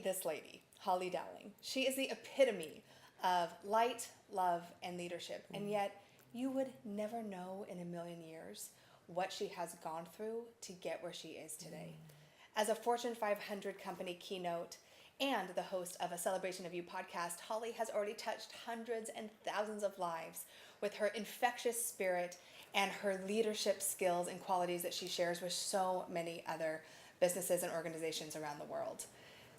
this lady, Holly Dowling. She is the epitome of light, love, and leadership. And yet, you would never know in a million years what she has gone through to get where she is today. As a Fortune 500 company keynote and the host of a Celebration of You podcast, Holly has already touched hundreds and thousands of lives with her infectious spirit and her leadership skills and qualities that she shares with so many other businesses and organizations around the world.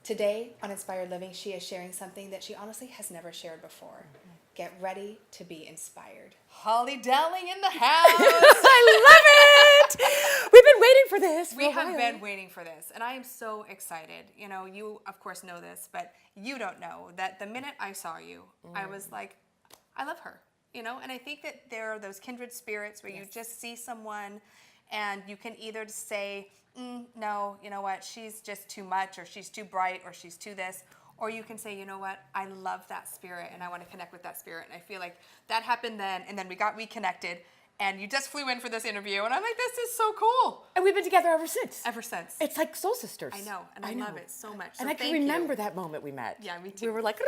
Today on Inspired Living, she is sharing something that she honestly has never shared before. Get ready to be inspired. Holly Dowling in the house. I love it. We've been waiting for this. We have been waiting for this, and I am so excited. You know, you of course know this, but you don't know that the minute I saw you, I was like, I love her. You know, and I think that there are those kindred spirits where you just see someone and you can either say, no, you know what, she's just too much, or she's too bright, or she's too this, or you can say, you know what, I love that spirit and I want to connect with that spirit. And I feel like that happened then, and then we got reconnected. And you just flew in for this interview, and I'm like, this is so cool. And we've been together ever since. Ever since. It's like soul sisters. I know, and I love it so much. So and I can remember that moment we met. Yeah, me too. We were like,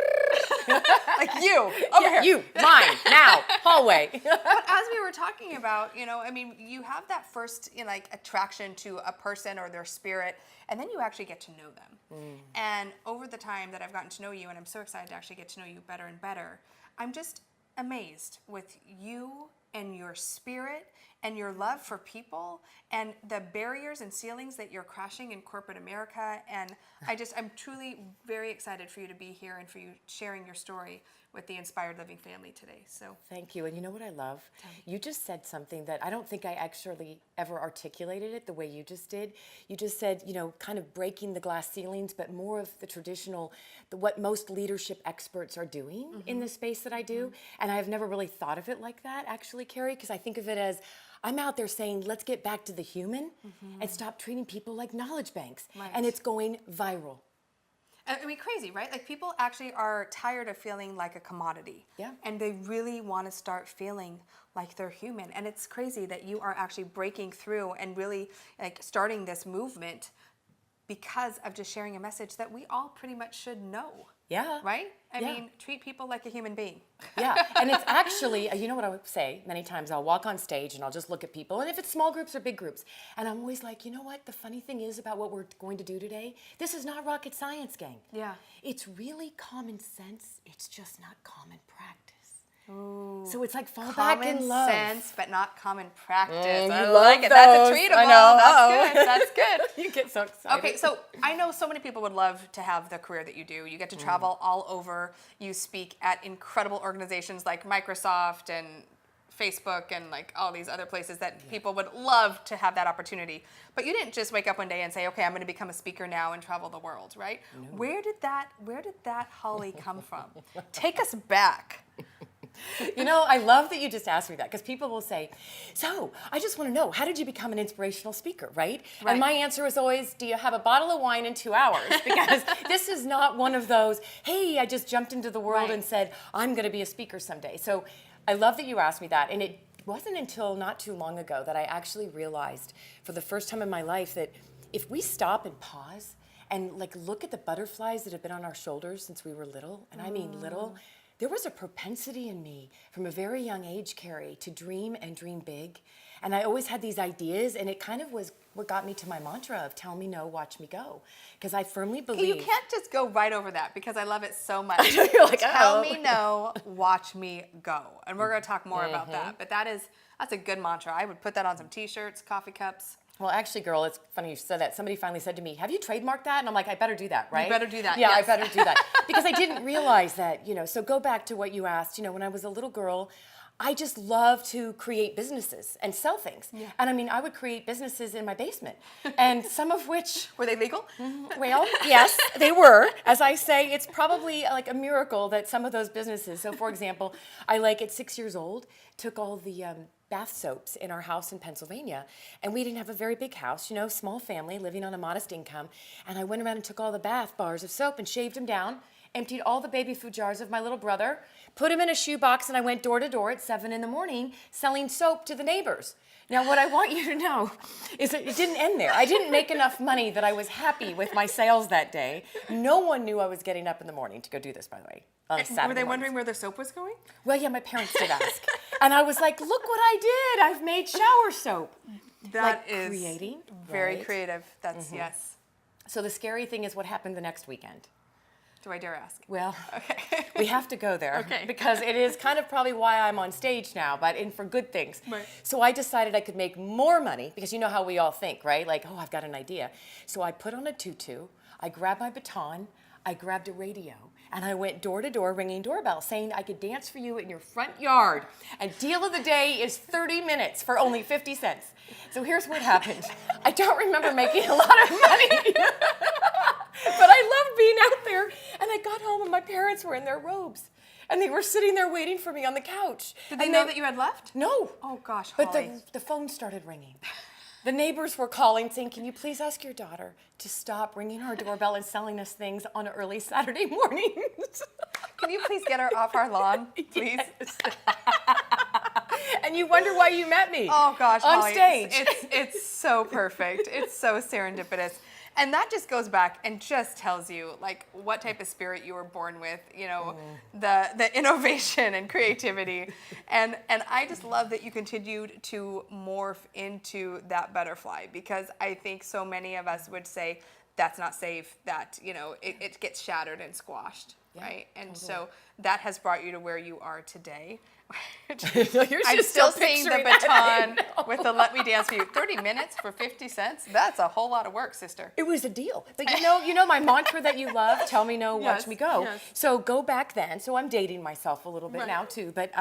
like you, over here. You, mine, now, hallway. But as we were talking about, you know, I mean, you have that first, you know, like attraction to a person or their spirit, and then you actually get to know them. And over the time that I've gotten to know you, and I'm so excited to actually get to know you better and better, I'm just amazed with you and your spirit and your love for people and the barriers and ceilings that you're crashing in corporate America. And I'm truly very excited for you to be here and for you sharing your story with the Inspired Living family today. So thank you. And you know what I love? You just said something that I don't think I actually ever articulated it the way you just did. You just said, you know, kind of breaking the glass ceilings, but more of the traditional, what most leadership experts are doing in the space that I do. And I've never really thought of it like that, actually, Keri, because I think of it as I'm out there saying, let's get back to the human and stop treating people like knowledge banks. Right. And it's going viral. I mean, crazy, right? Like, people actually are tired of feeling like a commodity. Yeah. And they really want to start feeling like they're human. And it's crazy that you are actually breaking through and really like starting this movement because of just sharing a message that we all pretty much should know. Yeah. Right? I mean, treat people like a human being. Yeah. And it's actually, you know what I would say many times, I'll walk on stage and I'll just look at people, and if it's small groups or big groups, and I'm always like, you know what, the funny thing is about what we're going to do today, this is not rocket science, gang. Yeah. It's really common sense. It's just not common practice. Ooh. So it's like fall back in love. Common sense, but not common practice. I like it. those. That's a treatable. I know. That's good. That's good. You get so excited. Okay, so I know so many people would love to have the career that you do. You get to travel all over. You speak at incredible organizations like Microsoft and Facebook and like all these other places that people would love to have that opportunity. But you didn't just wake up one day and say, okay, I'm going to become a speaker now and travel the world, right? No. Where did that Holly come from? Take us back. You know, I love that you just asked me that, because people will say, so I just want to know, how did you become an inspirational speaker, right? And my answer is always, do you have a bottle of wine in 2 hours? Because this is not one of those, hey, I just jumped into the world and said, I'm going to be a speaker someday. So I love that you asked me that. And it wasn't until not too long ago that I actually realized for the first time in my life that if we stop and pause and like look at the butterflies that have been on our shoulders since we were little, and I mean little, there was a propensity in me from a very young age, Keri, to dream and dream big. And I always had these ideas, and it kind of was what got me to my mantra of tell me no, watch me go. Because I firmly believe... You can't just go right over that, because I love it so much. You're like, tell me no, watch me go. And we're going to talk more about that. But that's a good mantra. I would put that on some T-shirts, coffee cups. Well, actually, girl, it's funny you said that. Somebody finally said to me, have you trademarked that? And I'm like, I better do that, right? You better do that, Yeah, yes. I better do that. Because I didn't realize that, you know, so go back to what you asked. You know, when I was a little girl, I just loved to create businesses and sell things. Yeah. And I mean, I would create businesses in my basement, and some of which... Were they legal? Well, yes, they were. As I say, it's probably like a miracle that some of those businesses, so for example, I like at 6 years old, took all the bath soaps in our house in Pennsylvania, and we didn't have a very big house, you know, small family living on a modest income, and I went around and took all the bath bars of soap and shaved them down, emptied all the baby food jars of my little brother, put him in a shoebox, and I went door to door at 7 in the morning selling soap to the neighbors. Now, what I want you to know is that it didn't end there. I didn't make enough money that I was happy with my sales that day. No one knew I was getting up in the morning to go do this, by the way, on a Saturday Were they morning. wondering where the soap was going? Well, yeah, my parents did ask. And I was like, look what I did. I've made shower soap. That Like is creating, very right? creative. That's, yes. So the scary thing is what happened the next weekend. Do I dare ask? Well, Okay. we have to go there Okay. because it is kind of probably why I'm on stage now, but for good things. Right. So I decided I could make more money because you know how we all think, right? Like, oh, I've got an idea. So I put on a tutu, I grabbed my baton, I grabbed a radio, and I went door to door ringing doorbells saying I could dance for you in your front yard. And deal of the day is 30 minutes for only 50 cents. So here's what happened. I don't remember making a lot of money. But I loved being out there. And I got home and my parents were in their robes. And they were sitting there waiting for me on the couch. Did they know that you had left? No. Oh, gosh, But Holly. the phone started ringing. The neighbors were calling saying, can you please ask your daughter to stop ringing our doorbell and selling us things on early Saturday mornings? Can you please get her off our lawn, please? Yes. And you wonder why you met me. Oh gosh, on Holly, stage. It's so perfect. It's so serendipitous. And that just goes back and just tells you like what type of spirit you were born with, you know, the innovation and creativity. And I just love that you continued to morph into that butterfly, because I think so many of us would say that's not safe, that, you know, it gets shattered and squashed, right? And so that has brought you to where you are today. You're I'm just still seeing the picturing that, I baton know. with the let me dance for you. 30 minutes for 50 cents? That's a whole lot of work, sister. It was a deal. But you know my mantra that you love, tell me no, Yes, watch me go. yes. So go back then. So I'm dating myself a little bit Right. now too, but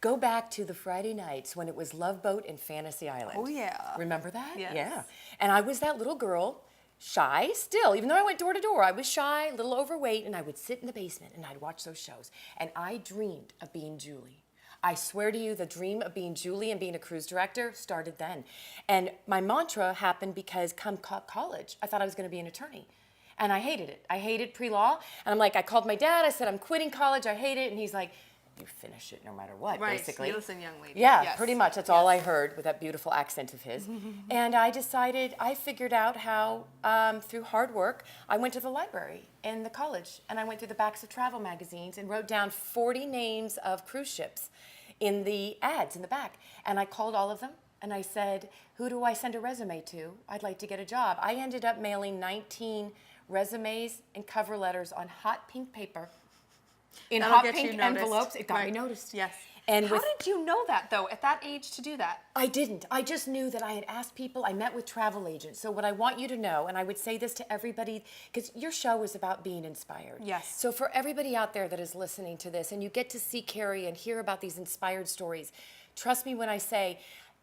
go back to the Friday nights when it was Love Boat and Fantasy Island. Oh, yeah. Remember that? Yes. Yeah. And I was that little girl, shy still, even though I went door to door, I was shy, a little overweight, and I would sit in the basement and I'd watch those shows. And I dreamed of being Julie. I swear to you, the dream of being Julie and being a cruise director started then. And my mantra happened because come college, I thought I was going to be an attorney. And I hated it. I hated pre-law. And I'm like, I called my dad. I said, I'm quitting college. I hate it. And he's like, you finish it no matter what, Right. basically. You listen, young lady. Yeah, Yes. pretty much. That's all I heard with that beautiful accent of his. And I decided, I figured out how, through hard work, I went to the library in the college. And I went through the backs of travel magazines and wrote down 40 names of cruise ships in the ads in the back. And I called all of them and I said, who do I send a resume to? I'd like to get a job. I ended up mailing 19 resumes and cover letters on hot pink paper in That'll hot get you pink noticed. envelopes. It got me Right. noticed. Yes. And How with, did you know that, though, at that age to do that? I didn't. I just knew that I had asked people. I met with travel agents. So what I want you to know, and I would say this to everybody, because your show is about being inspired. Yes. So for everybody out there that is listening to this, and you get to see Keri and hear about these inspired stories, trust me when I say,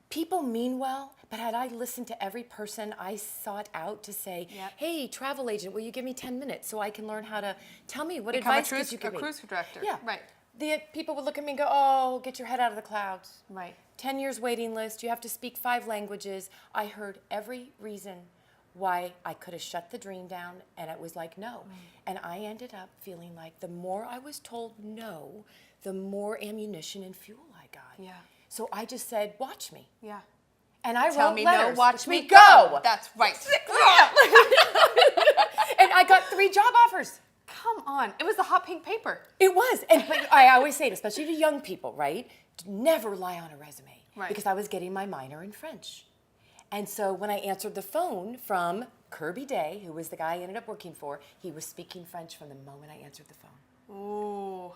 people mean well, but had I listened to every person I sought out to say, Yep. hey, travel agent, will you give me 10 minutes so I can learn how to, tell me what Become a advice could cruise- you give a me? cruise director. Yeah. Right. The people would look at me and go, oh, get your head out of the clouds. Right. 10 years waiting list, you have to speak 5 languages. I heard every reason why I could have shut the dream down, and it was like, no. And I ended up feeling like the more I was told no, the more ammunition and fuel I got. Yeah. So I just said, watch me. Yeah. And I Tell wrote me letters. no, watch with me go. That's right. And I got 3 job offers. Come on. It was the hot pink paper. It was. And but I always say it, especially to young people, right? Never rely on a resume. Right. Because I was getting my minor in French. And so when I answered the phone from Kirby Day, who was the guy I ended up working for, he was speaking French from the moment I answered the phone. Ooh.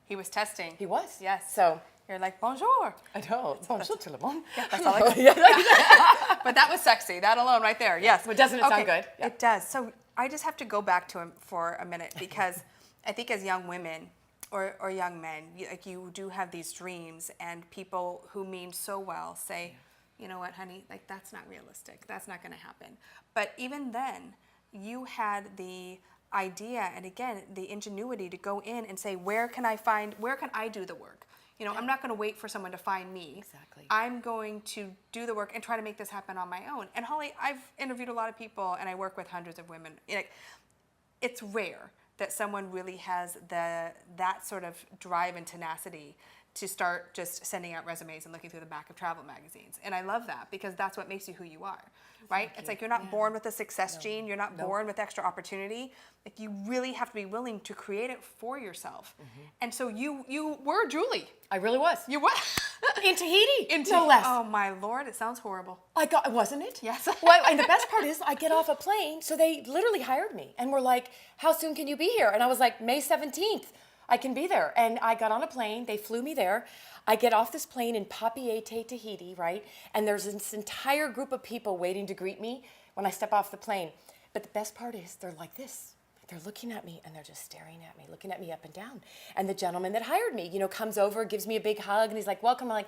He was testing. He was. Yes. So You're like, bonjour. I know. Bonjour tout le monde. That's all I got. But that was sexy. That alone right there. Yes. But doesn't it sound good? Yeah. It does. So I just have to go back to him for a minute, because I think as young women or young men, you do have these dreams, and people who mean so well say, you know what, honey, like that's not realistic. That's not going to happen. But even then, you had the idea and again the ingenuity to go in and say, where can I do the work? You know, I'm not going to wait for someone to find me. Exactly. I'm going to do the work and try to make this happen on my own. And Holly, I've interviewed a lot of people and I work with hundreds of women. It's rare that someone really has that sort of drive and tenacity to start just sending out resumes and looking through the back of travel magazines. And I love that because that's what makes you who you are, right? It's like you're not born with a success gene. You're not born with extra opportunity. Like you really have to be willing to create it for yourself. And so you were Julie. I really was. You were. In Tahiti, no less. Oh my Lord, it sounds horrible. Wasn't it? Yes. Well, and the best part is I get off a plane, so they literally hired me and were like, how soon can you be here? And I was like, May 17th, I can be there. And I got on a plane, they flew me there. I get off this plane in Papeete, Tahiti, right? And there's this entire group of people waiting to greet me when I step off the plane. But the best part is they're like this. They're looking at me and they're just staring at me, looking at me up and down. And the gentleman that hired me, comes over, gives me a big hug, and he's like, welcome. I'm like,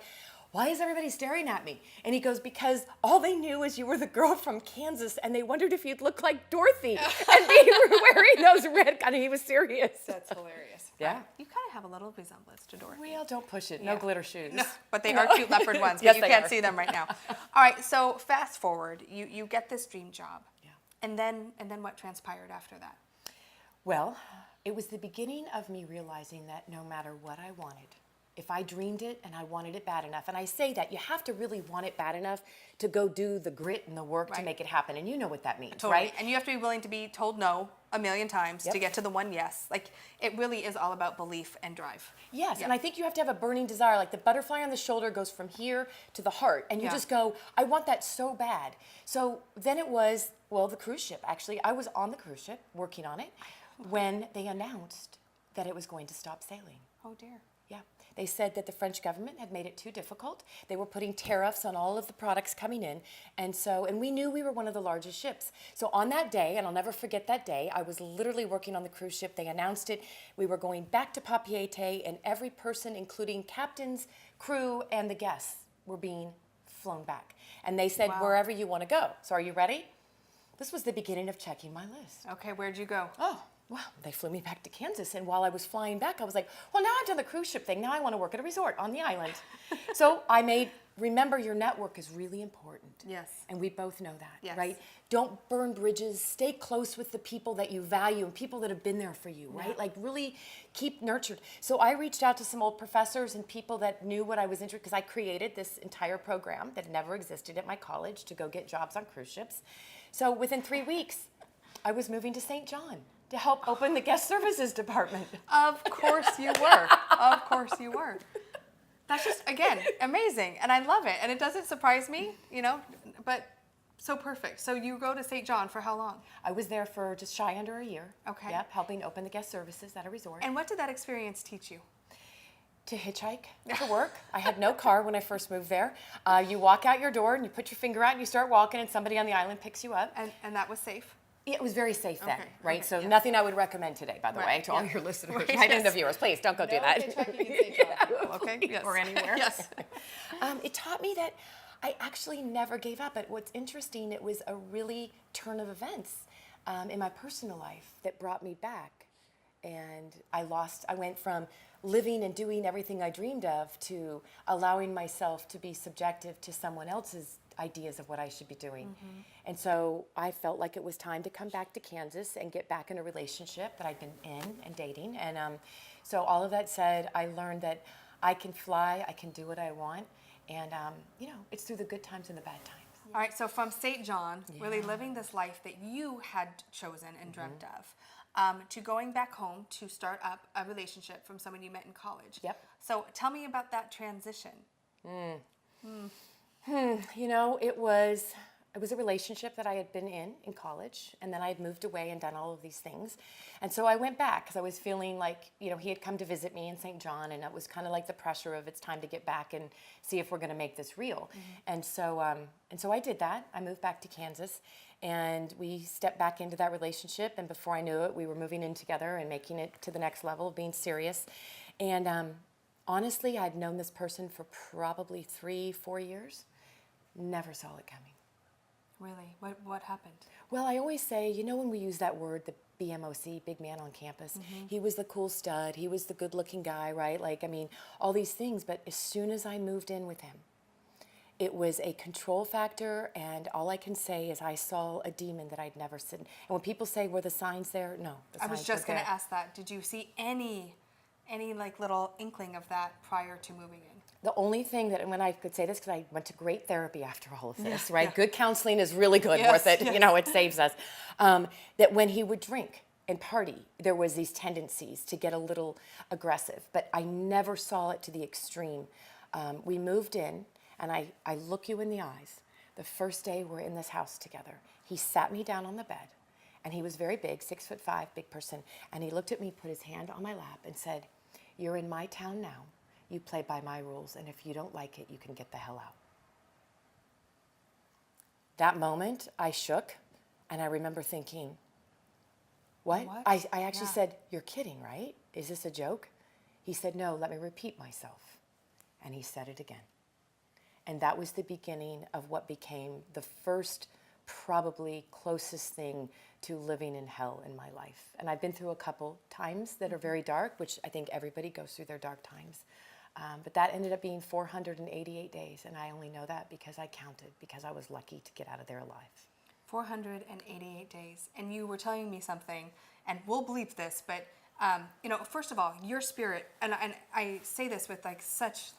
why is everybody staring at me? And he goes, because all they knew is you were the girl from Kansas, and they wondered if you'd look like Dorothy. And they were wearing those red, and he was serious. That's hilarious. Yeah. Right. You kind of have a little resemblance to Dorothy. Well, don't push it. No glitter shoes. No, but they are cute leopard ones, but Yes, you they can't are. see them right now. All right, so fast forward. You get this dream job. Yeah. And then what transpired after that? Well, it was the beginning of me realizing that no matter what I wanted, if I dreamed it and I wanted it bad enough, and I say that you have to really want it bad enough to go do the grit and the work to make it happen, and you know what that means, Totally. right? And you have to be willing to be told no a million times to get to the one yes. Like, it really is all about belief and drive. Yes, and I think you have to have a burning desire. Like the butterfly on the shoulder goes from here to the heart, and you just go, I want that so bad. So then it was, the cruise ship. Actually, I was on the cruise ship working on it when they announced that it was going to stop sailing. Oh, dear. Yeah. They said that the French government had made it too difficult. They were putting tariffs on all of the products coming in. And we knew we were one of the largest ships. So on that day, and I'll never forget that day, I was literally working on the cruise ship. They announced it. We were going back to Papeete, and every person, including captains, crew, and the guests, were being flown back. And they said, wherever you want to go. So are you ready? This was the beginning of checking my list. Okay, where'd you go? Oh, well, they flew me back to Kansas, and while I was flying back, I was like, well, now I've done the cruise ship thing. Now I want to work at a resort on the island. So remember, your network is really important. Yes. And we both know that, Yes. right? Don't burn bridges. Stay close with the people that you value and people that have been there for you, right? Like really keep nurtured. So I reached out to some old professors and people that knew what I was interested, because I created this entire program that never existed at my college to go get jobs on cruise ships. So within 3 weeks, I was moving to St. John to help open the guest services department. Of course you were. Of course you were. That's just, again, amazing. And I love it. And it doesn't surprise me, but so perfect. So you go to St. John for how long? I was there for just shy under a year. Okay. Yep, helping open the guest services at a resort. And what did that experience teach you? To hitchhike to work. I had no car when I first moved there. You walk out your door and you put your finger out and you start walking, and somebody on the island picks you up. And that was safe? It was very safe then, Okay, right? okay, So yeah. nothing I would recommend today, by the Right, way, to all yeah. your listeners, Right, right? And yes. the viewers, please don't go do that. hitchhiking in St. John. Okay, yes. Or anywhere. Yes. It taught me that I actually never gave up. But what's interesting, it was a really turn of events in my personal life that brought me back. And I went from living and doing everything I dreamed of to allowing myself to be subjective to someone else's ideas of what I should be doing. Mm-hmm. And so I felt like it was time to come back to Kansas and get back in a relationship that I'd been in and dating. And so all of that said, I learned that I can fly, I can do what I want. And, it's through the good times and the bad times. All right, so from St. John, really living this life that you had chosen and dreamt of, to going back home to start up a relationship from someone you met in college. Yep. So tell me about that transition. It was a relationship that I had been in college, and then I had moved away and done all of these things. And so I went back because I was feeling like, he had come to visit me in St. John, and it was kind of like the pressure of it's time to get back and see if we're going to make this real. And so I did that. I moved back to Kansas, and we stepped back into that relationship, and before I knew it, we were moving in together and making it to the next level, being serious. And honestly, I'd known this person for probably 3-4 years. Never saw it coming. Really? What happened? Well, I always say, when we use that word, the BMOC, big man on campus, he was the cool stud, he was the good-looking guy, right? All these things. But as soon as I moved in with him, it was a control factor, and all I can say is I saw a demon that I'd never seen. And when people say, were the signs there? No, the signs I was just were going to there. ask that. Did you see any any like little inkling of that prior to moving in? The only thing that, when I could say this, because I went to great therapy after all of this, Yeah, right? yeah. Good counseling is really good, Yes, worth it. yes. You know, it saves us. That when he would drink and party, there was these tendencies to get a little aggressive, but I never saw it to the extreme. We moved in, and I look you in the eyes. The first day we're in this house together, he sat me down on the bed, and he was very big, 6'5", big person, and he looked at me, put his hand on my lap, and said, "You're in my town now. You play by my rules, and if you don't like it, you can get the hell out." That moment, I shook, and I remember thinking, what? What? I actually Yeah. said, "You're kidding, right? Is this a joke?" He said, "No, let me repeat myself." And he said it again. And that was the beginning of what became the first, probably closest thing to living in hell in my life. And I've been through a couple times that are very dark, which I think everybody goes through their dark times. But that ended up being 488 days, and I only know that because I counted, because I was lucky to get out of there alive. 488 days. And you were telling me something, and we'll bleep this, but you know, first of all, your spirit, and I say this with like such,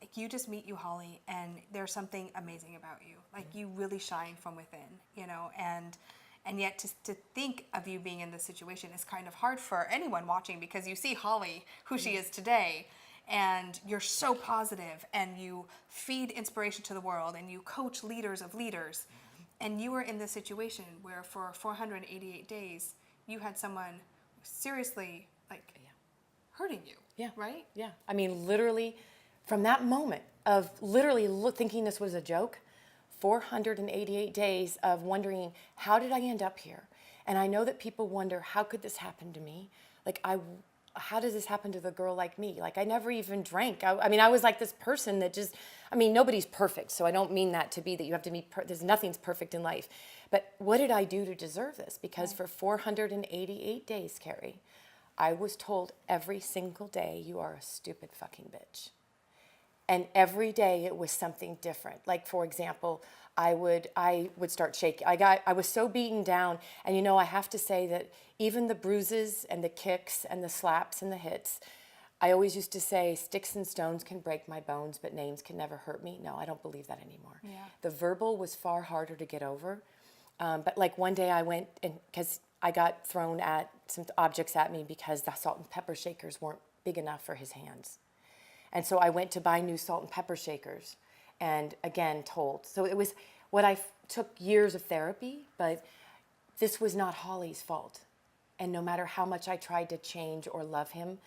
like you just meet you, Holly, and there's something amazing about you. Like you really shine from within, you know, and yet to think of you being in this situation is kind of hard for anyone watching, because you see Holly, who she is today, and you're so positive, and you feed inspiration to the world, and you coach leaders of leaders. And you were in this situation where for 488 days, you had someone seriously like hurting you. Yeah. Right? Yeah. I mean, literally, from that moment of literally thinking this was a joke, 488 days of wondering, how did I end up here? And I know that people wonder, how could this happen to me? Like, how does this happen to the girl like me? Like, I never even drank. I mean, I was like this person that just, I mean, nobody's perfect. So I don't mean that to be that you have to be, there's nothing's perfect in life. But what did I do to deserve this? Because for 488 days, Keri, I was told every single day, you are a stupid fucking bitch. And every day it was something different. Like, for example, I would start shaking. I was so beaten down. And you know, I have to say that even the bruises and the kicks and the slaps and the hits, I always used to say, sticks and stones can break my bones, but names can never hurt me. No, I don't believe that anymore. Yeah. The verbal was far harder to get over. But like one day I went, and because I got thrown at some objects at me because the salt and pepper shakers weren't big enough for his hands. And so I went to buy new salt and pepper shakers, and again told. So it was what I took years of therapy, but this was not Holly's fault. And no matter how much I tried to change or love him,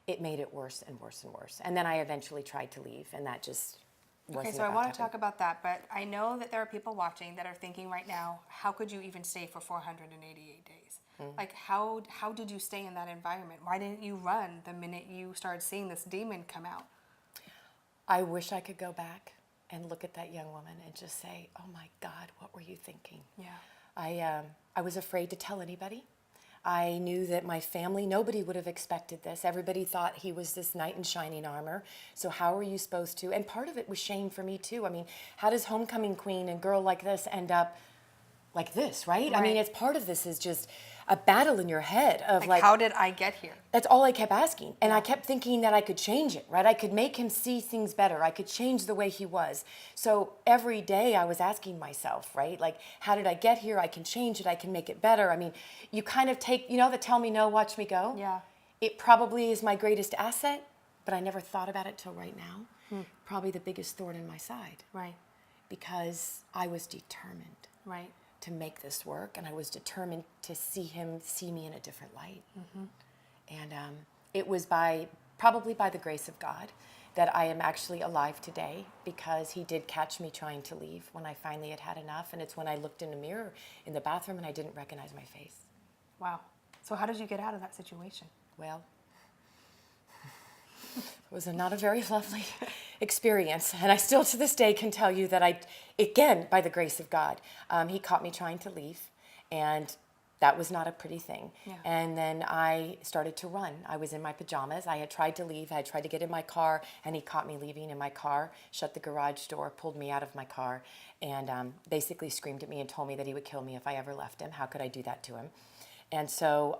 it made it worse and worse and worse. And then I eventually tried to leave, and that just wasn't. Okay, so I want to talk about that, but I know that there are people watching that are thinking right now, how could you even stay for 488 days? Like, how did you stay in that environment? Why didn't you run the minute you started seeing this demon come out? I wish I could go back and look at that young woman and just say, oh my God, what were you thinking? Yeah. I was afraid to tell anybody. I knew that my family, nobody would have expected this. Everybody thought he was this knight in shining armor. So how are you supposed to? And part of it was shame for me too. I mean, how does homecoming queen and girl like this end up like this, right? I mean, it's part of this is just a battle in your head of like, how did I get here? That's all I kept asking. And I kept thinking that I could change it, right? I could make him see things better. I could change the way he was. So every day I was asking myself, right? Like, how did I get here? I can change it. I can make it better. I mean, you kind of take, you know, the tell me no, watch me go? Yeah. It probably is my greatest asset, but I never thought about it till right now. Probably the biggest thorn in my side. Right. Because I was determined. Right. To make this work, and I was determined to see him see me in a different light. And it was probably by the grace of God that I am actually alive today, because he did catch me trying to leave when I finally had enough, and it's when I looked in the mirror in the bathroom and I didn't recognize my face. Wow. So how did you get out of that situation? Well, it was not a very lovely experience. And I still to this day can tell you that again, by the grace of God, he caught me trying to leave. And that was not a pretty thing. Yeah. And then I started to run. I was in my pajamas. I had tried to leave. I had tried to get in my car, and he caught me leaving in my car, shut the garage door, pulled me out of my car, and basically screamed at me and told me that he would kill me if I ever left him. How could I do that to him? And so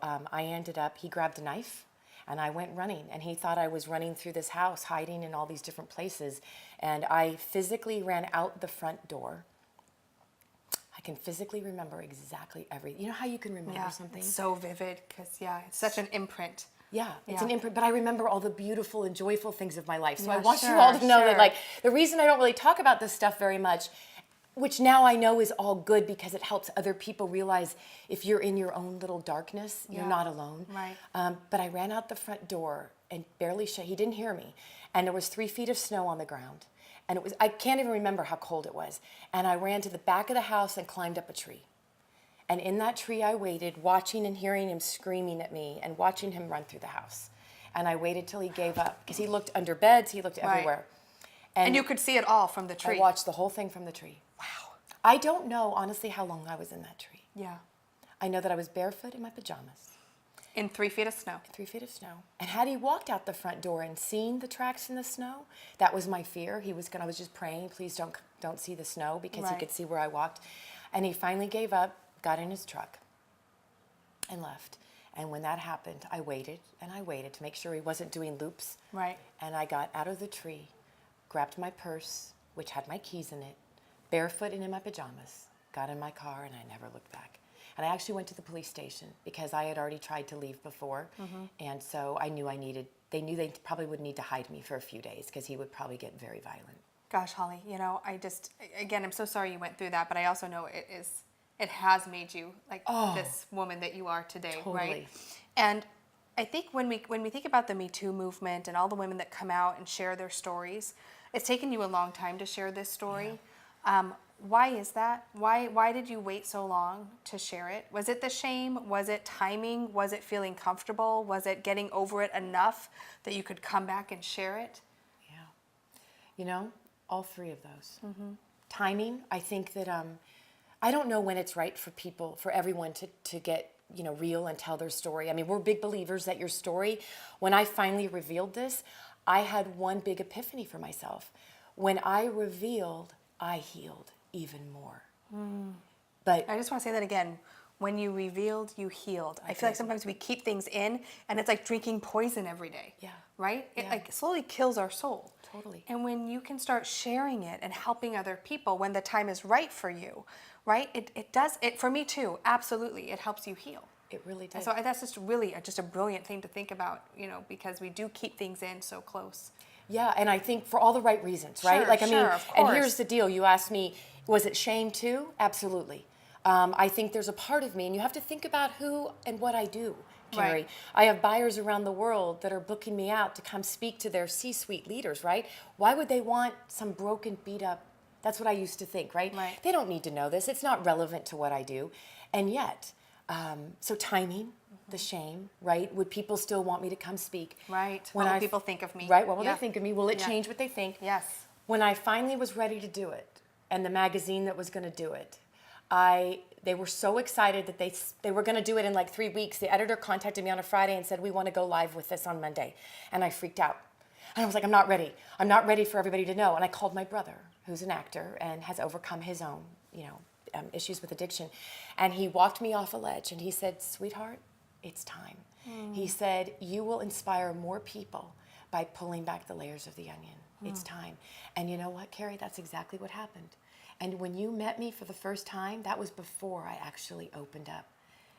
he grabbed a knife and I went running, and he thought I was running through this house, hiding in all these different places. And I physically ran out the front door. I can physically remember exactly everything. You know how you can remember something? It's so vivid because, it's such an imprint. Yeah, it's an imprint, but I remember all the beautiful and joyful things of my life. So I Yeah, want you all to know that, sure. like, the reason I don't really talk about this stuff very much, which now I know is all good because it helps other people realize if you're in your own little darkness, you're not alone. Right. But I ran out the front door and barely he didn't hear me. And there was 3 feet of snow on the ground. And I can't even remember how cold it was. And I ran to the back of the house and climbed up a tree. And in that tree I waited, watching and hearing him screaming at me and watching him run through the house. And I waited till he gave up because he looked under beds, he looked everywhere. And you could see it all from the tree. I watched the whole thing from the tree. Wow. I don't know, honestly, how long I was in that tree. Yeah. I know that I was barefoot in my pajamas. In 3 feet of snow. 3 feet of snow. And had he walked out the front door and seen the tracks in the snow, that was my fear. I was just praying, please don't see the snow, because he could see where I walked. And he finally gave up, got in his truck, and left. And when that happened, I waited and I waited to make sure he wasn't doing loops. Right. And I got out of the tree, grabbed my purse, which had my keys in it, barefoot and in my pajamas, got in my car, and I never looked back. And I actually went to the police station because I had already tried to leave before. And so I knew they knew they probably would need to hide me for a few days because he would probably get very violent. Gosh, Holly, again, I'm so sorry you went through that, but I also know it has made you like this woman that you are today, Totally. right? And I think when we think about the Me Too movement and all the women that come out and share their stories, it's taken you a long time to share this story. Yeah. Why is that? Why did you wait so long to share it? Was it the shame? Was it timing? Was it feeling comfortable? Was it getting over it enough that you could come back and share it? Yeah. All 3 of those. Timing, I think that I don't know when it's right for everyone to get, real and tell their story. I mean, we're big believers that your story, when I finally revealed this, I had one big epiphany for myself. When I revealed, I healed even more. But I just want to say that again. When you revealed, you healed. I feel like sometimes we keep things in, and it's like drinking poison every day. Yeah. Right? It like slowly kills our soul. Totally. And when you can start sharing it and helping other people when the time is right for you, right? It does it for me too. Absolutely, it helps you heal. It really does. And so that's just really just a brilliant thing to think about, because we do keep things in so close. Yeah, and I think for all the right reasons, right? Sure, of and course. here's the deal. You asked me, was it shame too? Absolutely. I think there's a part of me, and you have to think about who and what I do, Keri. Right. I have buyers around the world that are booking me out to come speak to their C-suite leaders, right? Why would they want some broken, beat up? That's what I used to think, right? Right. They don't need to know this. It's not relevant to what I do. And yet, so timing, the shame, right? Would people still want me to come speak? Right. What will people think of me? Right. What will Yeah. they think of me? Will it change what they think? Yes. When I finally was ready to do it, and the magazine that was going to do it, they were so excited that they were going to do it in like 3 weeks. The editor contacted me on a Friday and said, we want to go live with this on Monday. And I freaked out. And I was like, I'm not ready. I'm not ready for everybody to know. And I called my brother, who's an actor and has overcome his own, issues with addiction. And he walked me off a ledge and he said, sweetheart, it's time. He said, you will inspire more people by pulling back the layers of the onion. It's time. And you know what, Keri? That's exactly what happened. And when you met me for the first time, that was before I actually opened up.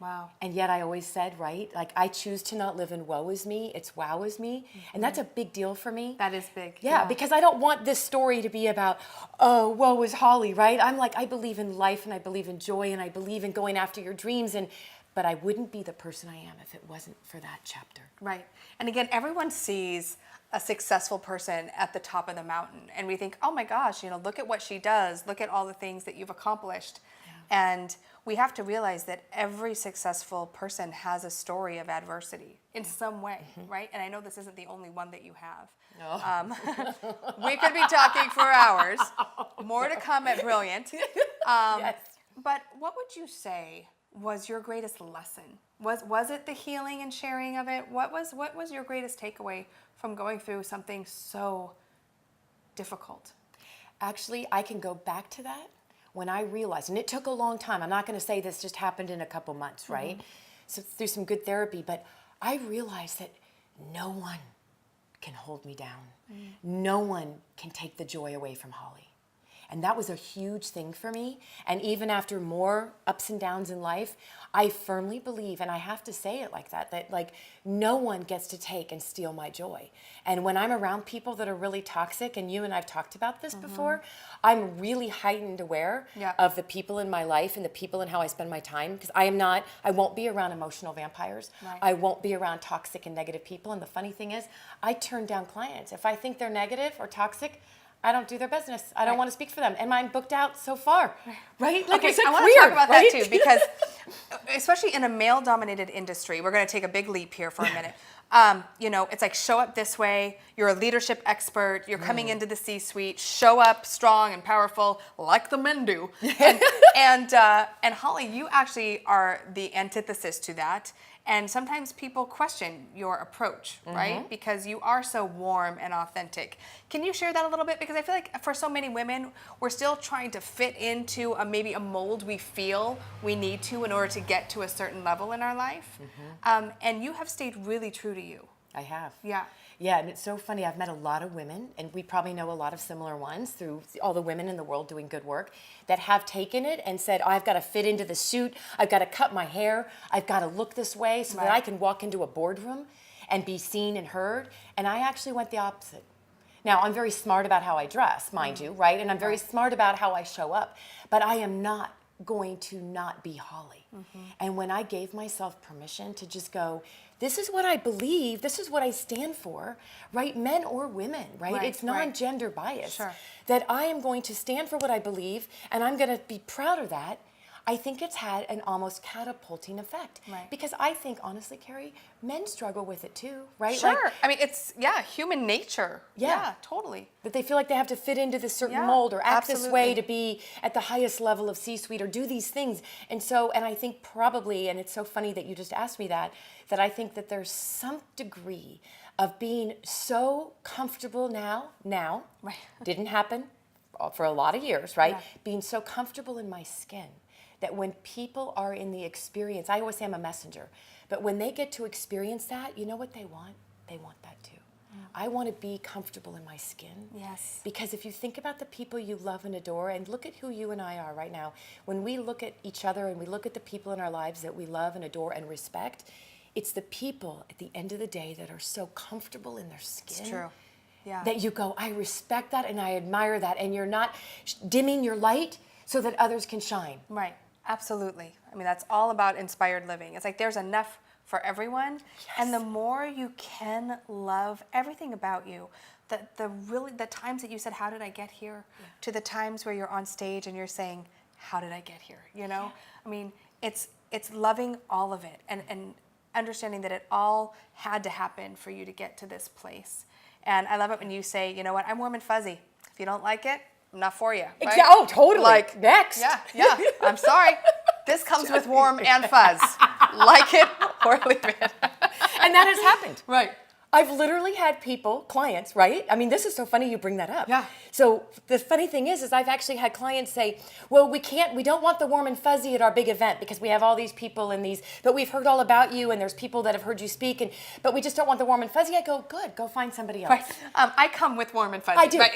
Wow. And yet I always said, right, like I choose to not live in woe is me, it's wow is me. And that's a big deal for me. That is big. Yeah, because I don't want this story to be about, oh, woe is Holly, right? I'm like, I believe in life and I believe in joy and I believe in going after your dreams. But I wouldn't be the person I am if it wasn't for that chapter. Right. And again, everyone sees a successful person at the top of the mountain. And we think, oh my gosh, look at what she does. Look at all the things that you've accomplished. Yeah. And we have to realize that every successful person has a story of adversity in some way, right? And I know this isn't the only one that you have. No. We could be talking for hours. More to come at Brilliant. Yes. But what would you say was your greatest lesson? Was it the healing and sharing of it? What was your greatest takeaway from going through something so difficult? Actually, I can go back to that when I realized, and it took a long time. I'm not going to say this just happened in a couple months, right? through some good therapy, but I realized that no one can hold me down. No one can take the joy away from Holly. And that was a huge thing for me. And even after more ups and downs in life, I firmly believe, and I have to say it like that like no one gets to take and steal my joy. And when I'm around people that are really toxic, and you and I've talked about this before, I'm really heightened aware of the people in my life and the people and how I spend my time, because I won't be around emotional vampires. Right. I won't be around toxic and negative people. And the funny thing is, I turn down clients. If I think they're negative or toxic, I don't do their business. I don't want to speak for them. And I'm booked out so far, right? Like, Okay, it's like I want weird, to talk about right? that too, because especially in a male-dominated industry, we're going to take a big leap here for a minute. It's like, show up this way. You're a leadership expert. You're coming into the C-suite. Show up strong and powerful, like the men do. And Holly, you actually are the antithesis to that. And sometimes people question your approach, right? Because you are so warm and authentic. Can you share that a little bit? Because I feel like for so many women, we're still trying to fit into maybe a mold we feel we need to in order to get to a certain level in our life. And you have stayed really true to you. I have. Yeah. Yeah, and it's so funny. I've met a lot of women, and we probably know a lot of similar ones through all the women in the world doing good work, that have taken it and said, I've got to fit into the suit. I've got to cut my hair. I've got to look this way so that I can walk into a boardroom and be seen and heard. And I actually went the opposite. Now, I'm very smart about how I dress, mind you, right? And I'm very smart about how I show up. But I am not going to not be Holly. And when I gave myself permission to just go, this is what I believe, this is what I stand for, right? Men or women, right? It's non-gender bias. Sure. That I am going to stand for what I believe, and I'm going to be proud of that. I think it's had an almost catapulting effect. Right. Because I think, honestly, Keri, men struggle with it too, right? Sure. Like, I mean, it's, human nature. Yeah. Totally. that they feel like they have to fit into this certain mold or act this way absolutely. to be at the highest level of C-suite or do these things. And I think probably, and it's so funny that you just asked me that I think that there's some degree of being so comfortable now, Right. didn't happen for a lot of years, right? Yeah. Being so comfortable in my skin that when people are in the experience, I always say I'm a messenger, but when they get to experience that, you know what they want? They want that too. I want to be comfortable in my skin. Yes. Because if you think about the people you love and adore, and look at who you and I are right now, when we look at each other and we look at the people in our lives that we love and adore and respect, it's the people at the end of the day that are so comfortable in their skin. It's true. Yeah. That you go, I respect that and I admire that, and you're not dimming your light so that others can shine. Right. Absolutely. I mean, that's all about inspired living. It's like there's enough for everyone. Yes. And the more you can love everything about you, the times that you said, how did I get here? Yeah. To the times where you're on stage and you're saying, how did I get here? You know? Yeah. I mean, it's loving all of it and understanding that it all had to happen for you to get to this place. And I love it when you say, you know what, I'm warm and fuzzy. If you don't like it, I'm not for you. Right? Exactly. Oh, totally. Like, next. Yeah. I'm sorry. This comes with warm and fuzz. Like it or leave it. And that has happened. Right. I've literally had clients, right? I mean, this is so funny you bring that up. Yeah. So the funny thing is I've actually had clients say, well, we don't want the warm and fuzzy at our big event because we have all these people but we've heard all about you and there's people that have heard you speak, but we just don't want the warm and fuzzy. I go, good, go find somebody else. Right. I come with warm and fuzzy. I do. Right.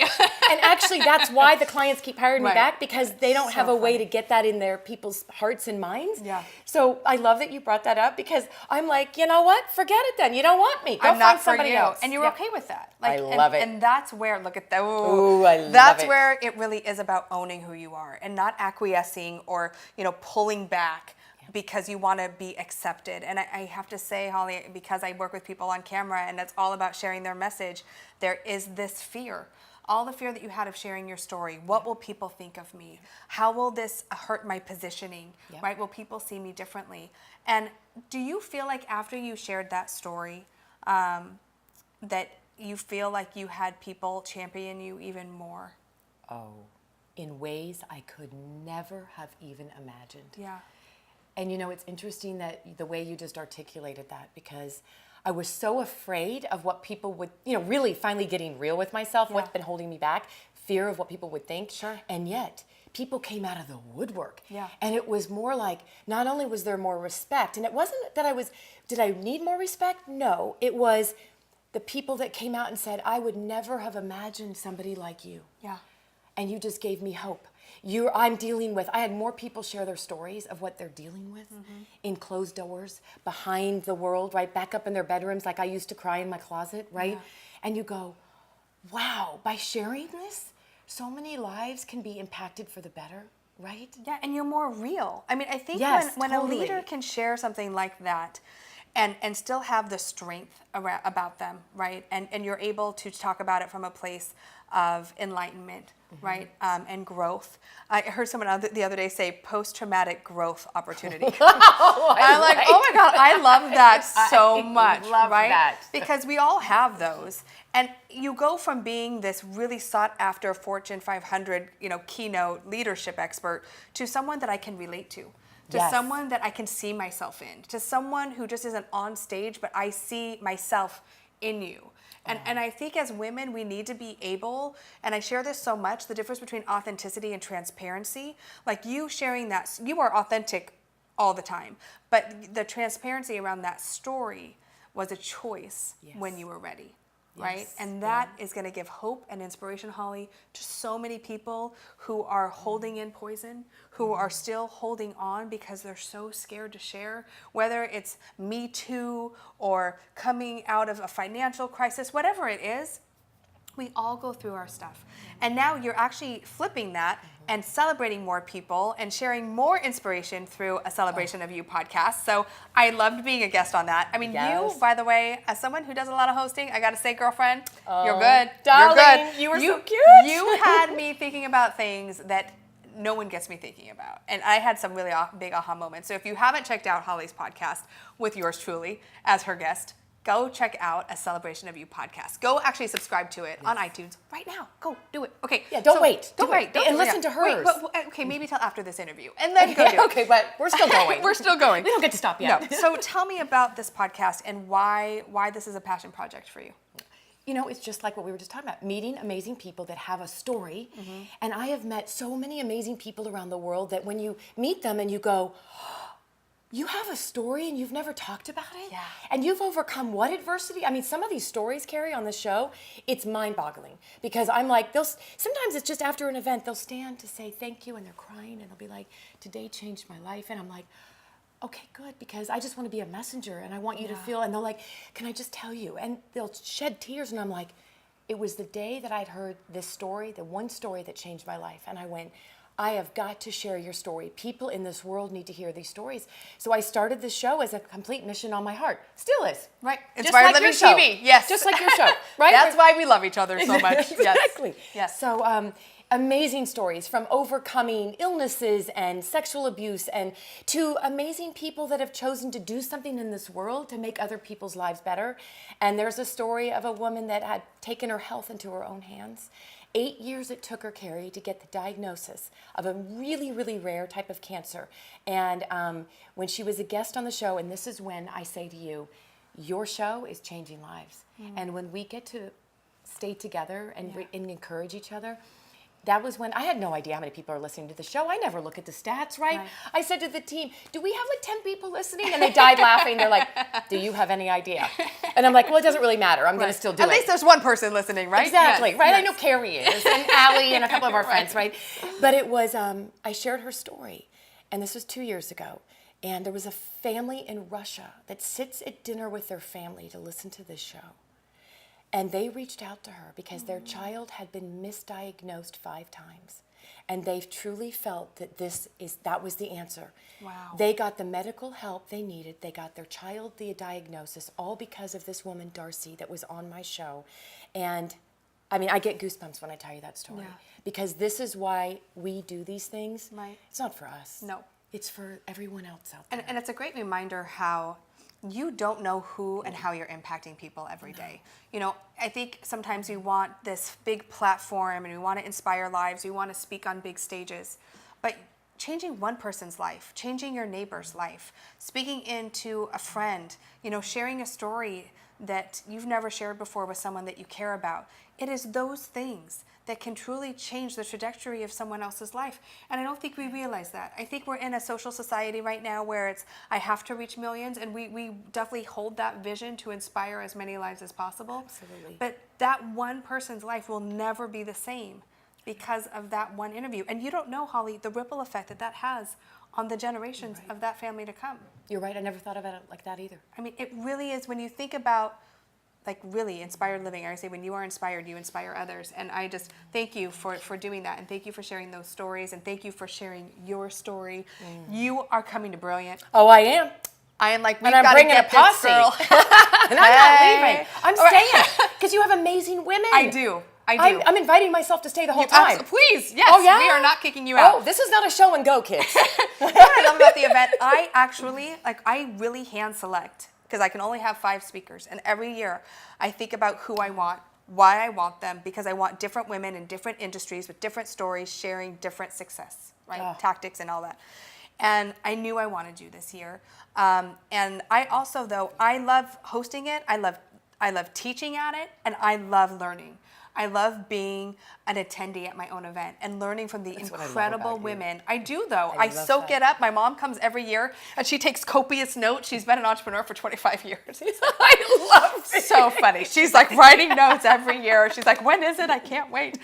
And actually that's why the clients keep hiring me Right. back, because they don't have a way funny. to get that in their people's hearts and minds. Yeah. So I love that you brought that up, because I'm like, you know what? Forget it then. You don't want me. Go I'm find not for somebody you. else. And you're okay with that. I love it. And that's where, look at that. Ooh, I love That's it. where it really is about owning who you are and not acquiescing or, pulling back because you want to be accepted. And I have to say, Holly, because I work with people on camera and it's all about sharing their message, there is this fear. All the fear that you had of sharing your story. What will people think of me? How will this hurt my positioning? Yep. Right? Will people see me differently? And do you feel like after you shared that story, that you feel like you had people champion you even more? Oh, in ways I could never have even imagined. Yeah. And it's interesting that the way you just articulated that, because I was so afraid of what people would, really finally getting real with myself, Yeah. what's been holding me back, fear of what people would think. Sure. And yet, people came out of the woodwork. Yeah. And it was more like, not only was there more respect, and it wasn't that did I need more respect? No, it was the people that came out and said, I would never have imagined somebody like you. Yeah. And you just gave me hope. I had more people share their stories of what they're dealing with in closed doors, behind the world, right? Back up in their bedrooms, like I used to cry in my closet, right? Yeah. And you go, wow, by sharing this, so many lives can be impacted for the better, right? Yeah, and you're more real. I mean, I think Yes, when totally. a leader can share something like that and still have the strength about them, right? And you're able to talk about it from a place of enlightenment, right? And growth. I heard someone the other day say post-traumatic growth opportunity. I'm like, oh my God, I love that so much, love right? that. Because we all have those. And you go from being this really sought after Fortune 500, keynote leadership expert to someone that I can relate to Yes. someone that I can see myself in, to someone who just isn't on stage, but I see myself in you. And I think as women, we need to be able, and I share this so much, the difference between authenticity and transparency. Like you sharing that, you are authentic all the time, but the transparency around that story was a choice when you were ready. Right? Yes. And that is going to give hope and inspiration, Holly, to so many people who are holding in poison, who are still holding on because they're so scared to share, whether it's Me Too or coming out of a financial crisis, whatever it is. We all go through our stuff. And now you're actually flipping that and celebrating more people and sharing more inspiration through a Celebration of You podcast. So I loved being a guest on that. I mean, Yes. you, by the way, as someone who does a lot of hosting, I got to say, girlfrind, you're Oh, good. darling, You're good. you were so cute. You had me thinking about things that no one gets me thinking about. And I had some really big aha moments. So if you haven't checked out Holly's podcast with yours truly as her guest, go check out a Celebration of You podcast. Go actually subscribe to it on iTunes right now. Go do it. Okay. Yeah, don't wait. Don't Do it. wait. Don't And do it. listen to Wait, hers. okay, maybe till after this interview. And then go do it. Okay, but we're still going. We're still going. We don't get to stop yet. No. So tell me about this podcast and why this is a passion project for you. It's just like what we were just talking about, meeting amazing people that have a story. And I have met so many amazing people around the world that when you meet them and you go, you have a story and you've never talked about it? Yeah. And you've overcome what adversity? I mean, some of these stories, Keri, on the show, it's mind-boggling. Because I'm like, sometimes it's just after an event, they'll stand to say thank you and they're crying and they'll be like, today changed my life. And I'm like, okay, good, because I just want to be a messenger and I want you to feel, and they're like, can I just tell you? And they'll shed tears and I'm like, it was the day that I'd heard this story, the one story that changed my life. And I went, I have got to share your story. People in this world need to hear these stories. So I started this show as a complete mission on my heart. Still is. Right. Just Inspired like Living your show. TV. Yes. Just like your show, right? That's why we love each other so much. Exactly. Yes. So amazing stories from overcoming illnesses and sexual abuse and to amazing people that have chosen to do something in this world to make other people's lives better. And there's a story of a woman that had taken her health into her own hands. 8 years it took her, Keri, to get the diagnosis of a really, really rare type of cancer. And when she was a guest on the show, and this is when I say to you, your show is changing lives. And when we get to stay together and encourage each other, that was when I had no idea how many people are listening to the show. I never look at the stats, right? I said to the team, do we have like 10 people listening? And they died laughing. They're like, do you have any idea? And I'm like, well, it doesn't really matter. I'm going to still do it. At least there's one person listening, right? Exactly, Yes, right? yes. I know Keri is, and Allie, and a couple of our friends, right? But it was, I shared her story, and this was 2 years ago. And there was a family in Russia that sits at dinner with their family to listen to this show. And they reached out to her because their child had been misdiagnosed 5 times. And they truly felt that that was the answer. Wow. They got the medical help they needed. They got their child the diagnosis, all because of this woman, Darcy, that was on my show. And I mean, I get goosebumps when I tell you that story. Yeah. Because this is why we do these things. Right. It's not for us. No. It's for everyone else out there. And it's a great reminder how you don't know who and how you're impacting people every day. I think sometimes we want this big platform and we want to inspire lives. We want to speak on big stages. But changing one person's life, changing your neighbor's life, speaking into a friend, sharing a story that you've never shared before with someone that you care about. It is those things that can truly change the trajectory of someone else's life. And I don't think we realize that. I think we're in a social society right now where it's, I have to reach millions, and we definitely hold that vision to inspire as many lives as possible. Absolutely. But that one person's life will never be the same because of that one interview. And you don't know, Holly, the ripple effect that that has on the generations of that family to come. You're right. I never thought about it like that either. I mean, it really is, when you think about like really inspired living. I say when you are inspired, you inspire others. And I just thank you for doing that. And thank you for sharing those stories. And thank you for sharing your story. You are coming to Brilliant. Oh, I am. I am like, we've And I'm got to bringing get a posse. this girl. And I'm not leaving. I'm All right. staying because you have amazing women. I do. I'm inviting myself to stay the whole time. Please, yes. Oh, yeah? We are not kicking you out. Oh, this is not a show and go, kids. What I love about the event, I really hand select, because I can only have 5 speakers. And every year I think about who I want, why I want them, because I want different women in different industries with different stories sharing different success, right? Oh. Tactics and all that. And I knew I wanted to this year. And I also, though, I love hosting it. I love teaching at it, and I love learning. I love being an attendee at my own event and learning from the incredible women. I do, though. I soak it up. My mom comes every year, and she takes copious notes. She's been an entrepreneur for 25 years. I love it. So funny. She's like writing notes every year. She's like, when is it? I can't wait.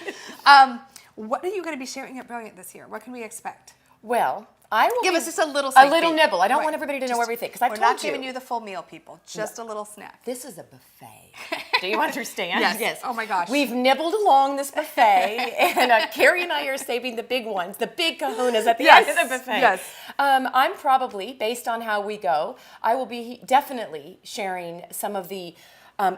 What are you going to be sharing at Brilliant this year? What can we expect? Well, I will Give us just a little sneak peek. nibble. I don't want everybody to know everything because I've We're told not giving you the full meal, people. Just a little snack. This is a buffet. Do you understand? Yes. Oh my gosh. We've nibbled along this buffet, and Keri and I are saving the big ones, the big kahunas at the end of the buffet. Yes. I'm probably, based on how we go, I will be definitely sharing some of the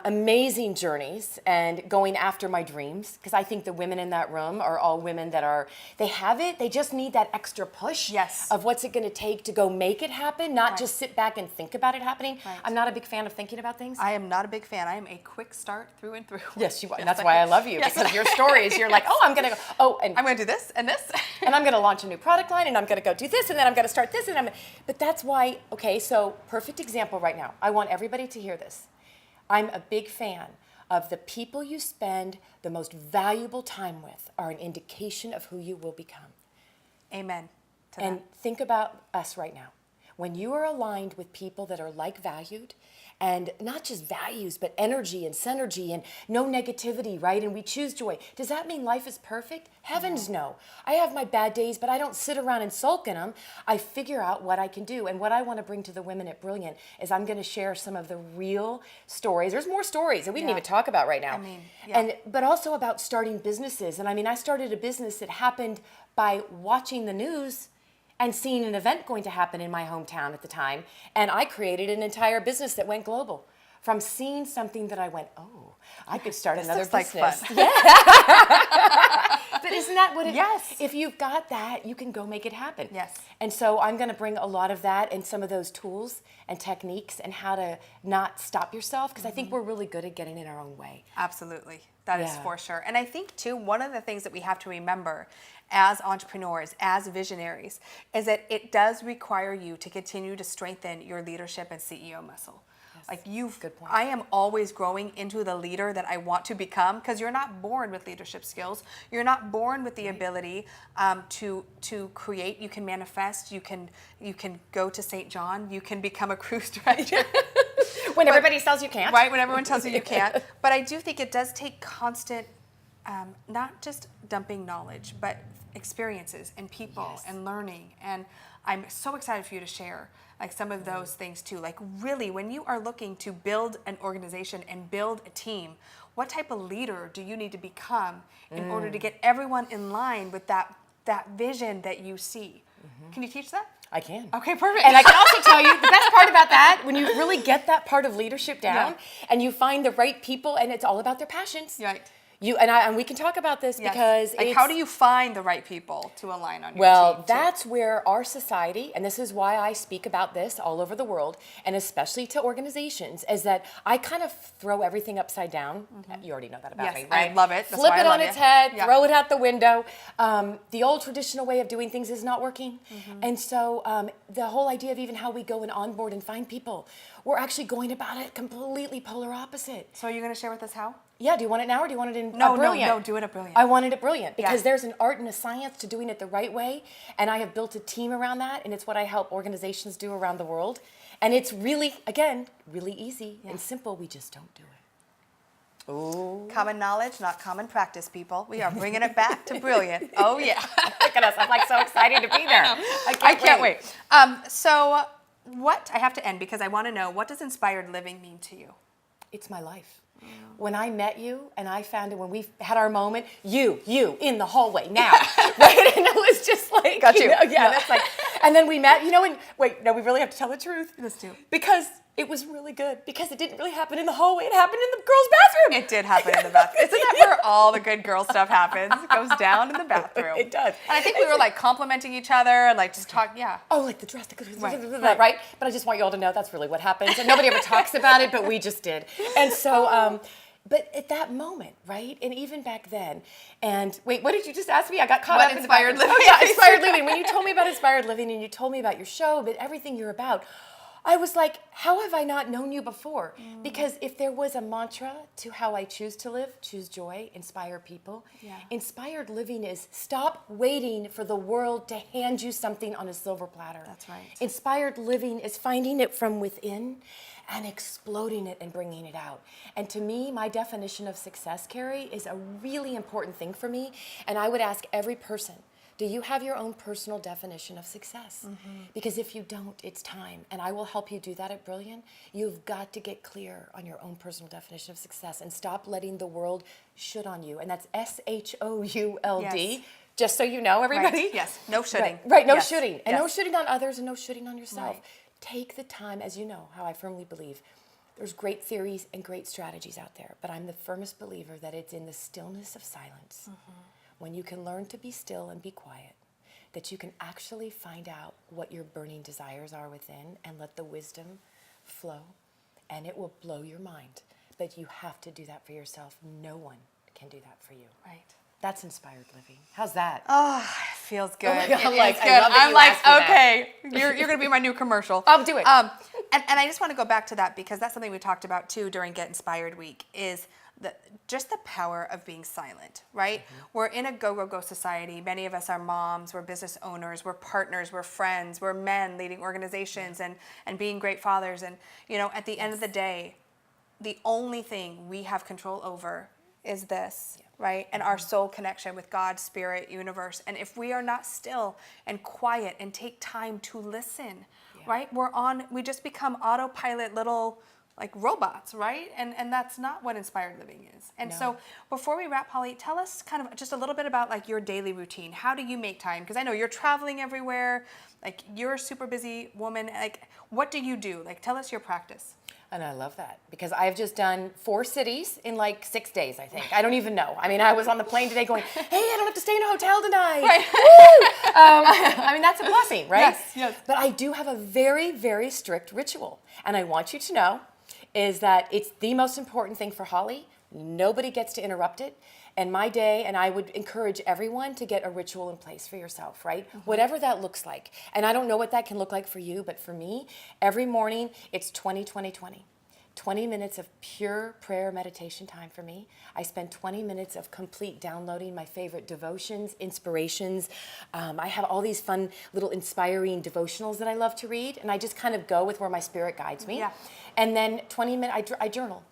amazing journeys and going after my dreams, because I think the women in that room are all women that they have it, they just need that extra push of what's it going to take to go make it happen, not just sit back and think about it happening. Right. I'm not a big fan of thinking about things. I am not a big fan. I am a quick start through and through. Yes, you are. And that's why I love you, because of your stories. You're like, oh, I'm going to go, oh, and I'm going to do this and this. and I'm going to launch a new product line, and I'm going to go do this, and then I'm going to start this, but that's why, okay, so perfect example right now. I want everybody to hear this. I'm a big fan of the people you spend the most valuable time with are an indication of who you will become. Amen. And think about us right now. When you are aligned with people that are like valued, and not just values, but energy and synergy and no negativity, right? And we choose joy. Does that mean life is perfect? Heavens no. I have my bad days, but I don't sit around and sulk in them. I figure out what I can do. And what I want to bring to the women at Brilliant is I'm going to share some of the real stories. There's more stories that we didn't even talk about right now. But also about starting businesses. And I started a business that happened by watching the news and seeing an event going to happen in my hometown at the time. And I created an entire business that went global from seeing something that I went, oh, I could start another business. Like fun. Yeah. But isn't that what it is? Yes. If you've got that, you can go make it happen. Yes. And so I'm going to bring a lot of that and some of those tools and techniques and how to not stop yourself, because I think we're really good at getting in our own way. Absolutely. That is for sure. And I think, too, one of the things that we have to remember as entrepreneurs, as visionaries, is that it does require you to continue to strengthen your leadership and CEO muscle. Like Good point. I am always growing into the leader that I want to become, because you're not born with leadership skills. You're not born with the ability to create. You can manifest. You can go to St. John. You can become a cruise director. When everybody tells you can't. Right, when everyone tells you you can't. But I do think it does take constant, not just dumping knowledge, but experiences and people and learning. And I'm so excited for you to share like some of those things too. Like really, when you are looking to build an organization and build a team, what type of leader do you need to become in order to get everyone in line with that vision that you see? Can you teach that? I can. Okay, perfect. And I can also tell you the best part about that, when you really get that part of leadership down and you find the right people, and it's all about their passions. Right. And we can talk about this because like, how do you find the right people to align on your team? Well, that's where our society, and this is why I speak about this all over the world, and especially to organizations, is that I kind of throw everything upside down. You already know that about me, right? I love it. That's Flip why it I on love its you. head, Yeah. throw it out the window. The old traditional way of doing things is not working. And so the whole idea of even how we go and onboard and find people, we're actually going about it completely polar opposite. So are you going to share with us how? Yeah, do you want it now or do you want it in No, brilliant? no, do it at brilliant. I wanted it brilliant because Yeah. there's an art and a science to doing it the right way, and I have built a team around that, and it's what I help organizations do around the world. And it's really, again, really easy and simple. We just don't do it. Ooh. Common knowledge, not common practice, people. We are bringing it back to brilliant. Oh, yeah. Look at us. I'm like so excited to be there. I can't wait. So what, I have to end because I want to know, what does inspired living mean to you? It's my life. When I met you and I found it, when we had our moment, you in the hallway now, right? And it was just like, Got you. know, yeah, that's like, and then we met, and wait, no, we really have to tell the truth. Let's do. Because it was really good, because it didn't really happen in the hallway, it happened in the girls' bathroom. It did happen in the bathroom. Isn't that where all the good girl stuff happens? It goes down in the bathroom. It does. And I think we were like complimenting each other and like just talk, Oh, like the dress, Right. right? But I just want you all to know that's really what happens. And nobody ever talks about it, but we just did. And so, but at that moment, right? And even back then, and wait, what did you just ask me? I got caught What up in inspired living? Oh, yeah, inspired living. When you told me about inspired living and you told me about your show, but everything you're about, I was like, how have I not known you before? Because if there was a mantra to how I choose to live, choose joy, inspire people, inspired living is stop waiting for the world to hand you something on a silver platter. That's right. Inspired living is finding it from within and exploding it and bringing it out. And to me, my definition of success, Keri, is a really important thing for me. And I would ask every person, do you have your own personal definition of success? Because if you don't, it's time. And I will help you do that at Brilliant. You've got to get clear on your own personal definition of success and stop letting the world should on you. And that's SHOULD. Yes. Just so you know, everybody. Right. Yes, no shooting. Right, no Yes. shooting. And Yes. no shooting on others and no shooting on yourself. Right. Take the time, as you know, how I firmly believe. There's great theories and great strategies out there, but I'm the firmest believer that it's in the stillness of silence. When you can learn to be still and be quiet, that you can actually find out what your burning desires are within and let the wisdom flow, and it will blow your mind. But you have to do that for yourself. No one can do that for you. Right. That's inspired living. How's that? Oh, it feels good. Oh my God, It I'm like, is I good. love that I'm you like, asked me that. okay, you're going to be my new commercial. I'll do it. And I just want to go back to that because that's something we talked about too during Get Inspired Week is just the power of being silent, right? We're in a go society. Many of us are moms, we're business owners, we're partners, we're friends, we're men leading organizations and being great fathers. And, at the end of the day, the only thing we have control over is this, right? And our soul connection with God, spirit, universe. And if we are not still and quiet and take time to listen, right? We just become autopilot little like robots, right? And that's not what inspired living is. And so before we wrap, Holly, tell us kind of just a little bit about like your daily routine. How do you make time? Because I know you're traveling everywhere. Like you're a super busy woman. Like what do you do? Like tell us your practice. And I love that because I've just done 4 cities in like 6 days, I think. I don't even know. I mean, I was on the plane today going, hey, I don't have to stay in a hotel tonight. Right. Woo! I mean, that's a blessing, right? Yes. But I do have a very, very strict ritual. And I want you to know is that it's the most important thing for Holly. Nobody gets to interrupt it. And my day, and I would encourage everyone to get a ritual in place for yourself, right? Whatever that looks like. And I don't know what that can look like for you, but for me, every morning, it's 20-20-20. 20 minutes of pure prayer meditation time for me. I spend 20 minutes of complete downloading my favorite devotions, inspirations. I have all these fun little inspiring devotionals that I love to read, and I just kind of go with where my spirit guides me. Yeah. And then 20 minutes, I journal.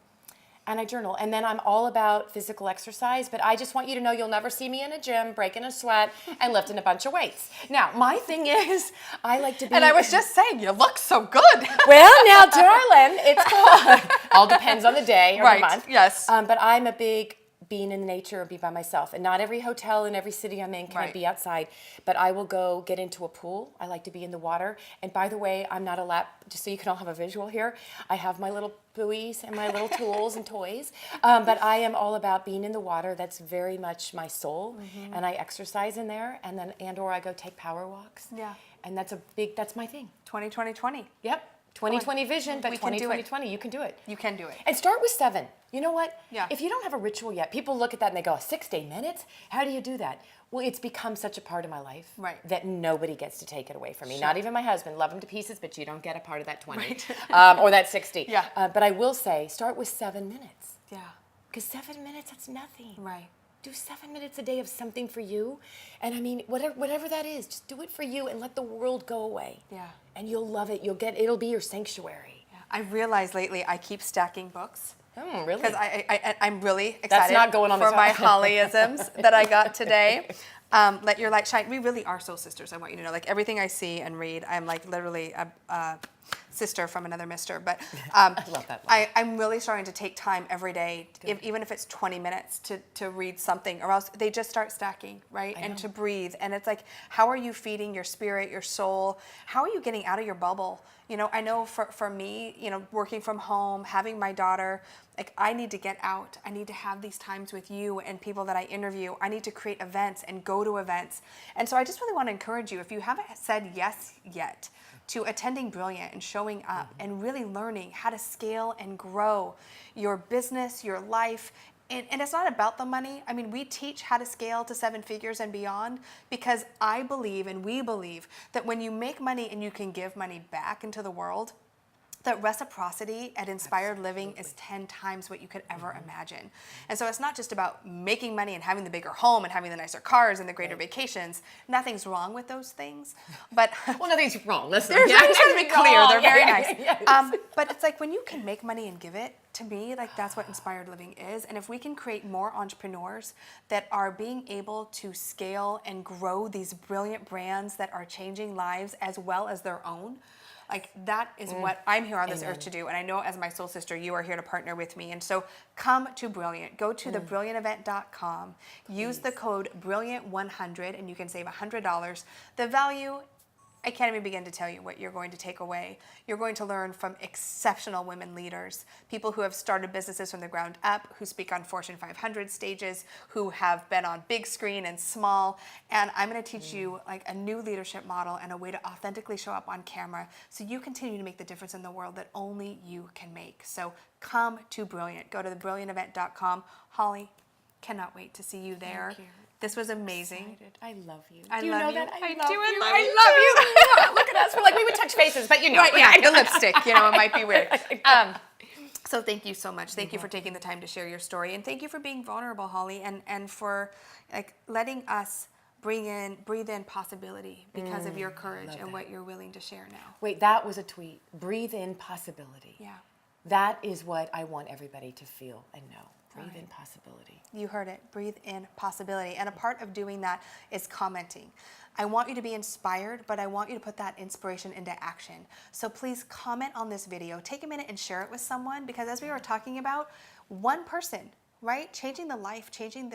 And then I'm all about physical exercise, but I just want you to know you'll never see me in a gym breaking a sweat and lifting a bunch of weights. Now, my thing is, I like to be... And I was just saying, you look so good. Well, now, darling, it's all depends on the day or Right, the month. yes. But I'm a big being in nature and be by myself. And not every hotel in every city I'm in can be outside, but I will go get into a pool. I like to be in the water. And by the way, I'm not a just so you can all have a visual here, I have my little buoys and my little tools and toys. But I am all about being in the water. That's very much my soul. And I exercise in there, or I go take power walks. Yeah. And that's my thing. 20-20-20. Yep. 2020 vision, but We can do it. 2020, you can do it. You can do it. And start with 7. You know what? Yeah. If you don't have a ritual yet, people look at that and they go, 6 to 8 minutes? How do you do that? Well, it's become such a part of my life that nobody gets to take it away from me. Not even my husband. Love him to pieces, but you don't get a part of that 20 or that 60. Yeah. But I will say, start with 7 minutes. Yeah. Because 7 minutes, that's nothing. Right. Do 7 minutes a day of something for you. And I mean, whatever that is, just do it for you and let the world go away. Yeah. And you'll love it. It'll be your sanctuary. Yeah. I realized lately I keep stacking books. Oh, really? Because I'm really excited That's not going on for the my top. Hollyisms that I got today. Let your light shine. We really are soul sisters. I want you to know, like everything I see and read, I'm like literally a sister from another mister. But I love that line. I'm really starting to take time every day, even if it's 20 minutes, to read something, or else they just start stacking, right? And to breathe. And it's like, how are you feeding your spirit, your soul? How are you getting out of your bubble? You know, I know for me, you know, working from home, having my daughter, like I need to get out. I need to have these times with you and people that I interview. I need to create events and go to events. And so I just really want to encourage you, if you haven't said yes yet to attending Brilliant and showing up and really learning how to scale and grow your business, your life. And it's not about the money. I mean, we teach how to scale to 7 figures and beyond because I believe and we believe that when you make money and you can give money back into the world, that reciprocity at Inspired Living is 10 times what you could ever imagine. And so it's not just about making money and having the bigger home and having the nicer cars and the greater vacations. Nothing's wrong with those things. But well, nothing's wrong. Listen, I'm trying to be clear. They're very nice. Yes. But it's like when you can make money and give it, to me, like that's what Inspired Living is. And if we can create more entrepreneurs that are being able to scale and grow these brilliant brands that are changing lives as well as their own, like that is what I'm here on this earth to do. And I know as my soul sister, you are here to partner with me. And so come to Brilliant. Go to thebrilliantevent.com. Use the code Brilliant100 and you can save $100. The value, I can't even begin to tell you what you're going to take away. You're going to learn from exceptional women leaders, people who have started businesses from the ground up, who speak on Fortune 500 stages, who have been on big screen and small. And I'm going to teach you like a new leadership model and a way to authentically show up on camera so you continue to make the difference in the world that only you can make. So come to Brilliant. Go to thebrilliantevent.com. Holly, cannot wait to see you there. Thank you. This was amazing. I love you. I do you love know you. that? I love do. you. I love you. Look at us. We're like, we would touch faces, but you know. Right, yeah, the lipstick, you know, it might be weird. So thank you so much. Thank you for taking the time to share your story. And thank you for being vulnerable, Holly, and for like letting us breathe in possibility because of your courage and what you're willing to share now. Wait, that was a tweet. Breathe in possibility. Yeah. That is what I want everybody to feel and know. Breathe in possibility. You heard it. Breathe in possibility. And a part of doing that is commenting. I want you to be inspired, but I want you to put that inspiration into action. So please comment on this video. Take a minute and share it with someone because as we were talking about, one person, right? Changing the life, changing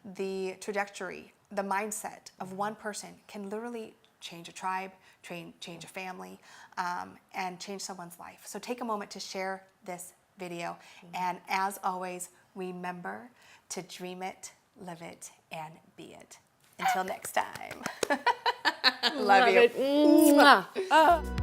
the trajectory, the mindset of one person can literally change a tribe, change a family, and change someone's life. So take a moment to share this video. And as always, remember to dream it, live it, and be it. Until next time. Love you. Mwah.